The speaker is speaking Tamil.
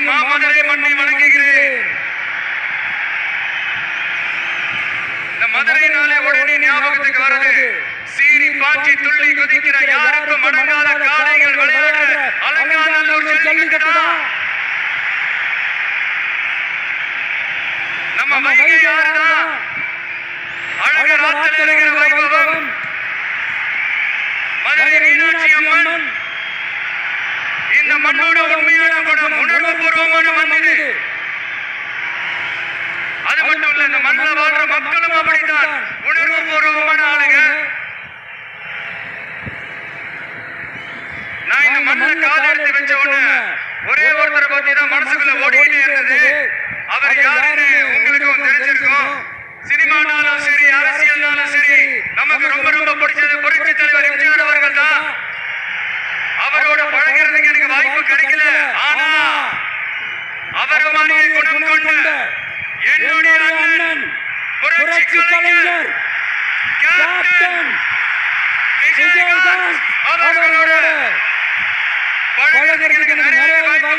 மாமதுரை மண்ணை வணங்குகிறேன். இந்த மதுரை நாளே உடனே ஞாபகத்துக்கு வருது. சீறி பாய்ச்சி துள்ளி குதிக்கிற யாருக்கும் அடங்காத காளைகள் விளையாடுற அலங்காநல்லூர் ஜல்லிக்கட்டு தான். நம்ம வைகை யாருதான் அழகர் ஆற்றல் இருக்கிற வைபவம் மதுரை மீனாட்சி அம்மன். இந்த மண்ணோட உண்மையான குணம் உணர்வு பூர்வமான மண் இது. அது மட்டும் இல்ல, இந்த மண்ணில் வாழ்ற மக்களும் அப்படித்தான் உணர்வு பூர்வமான ஆளுங்க. நான் இந்த மண்ணில் கால் எடுத்து வச்ச உடனே ஒரே ஒருத்தரை பத்தி தான் மனசுக்குள்ள ஓடிட்டே இருந்தது. அவர் யாருன்னு உங்களுக்கும் தெரிஞ்சிருக்கும். சினிமானாலும் சரி, அரசியல்னாலும் சரி, நமக்கு ரொம்ப ரொம்ப பிடிச்சது புரட்சி தலைவர் எம்ஜிஆர் அவர்கள் தான். அவரோட பழகிறதுக்கு எனக்கு வாய்ப்பு கிடைக்கல. ஆனா அவர் மாதிரி குணம் கொண்ட என்னுடைய அண்ணன் புரட்சி கலைஞர் கேப்டன் விஜயகாந்த் அவர்களோட பழகிறதுக்கு எனக்கு நிறைய வாய்ப்பு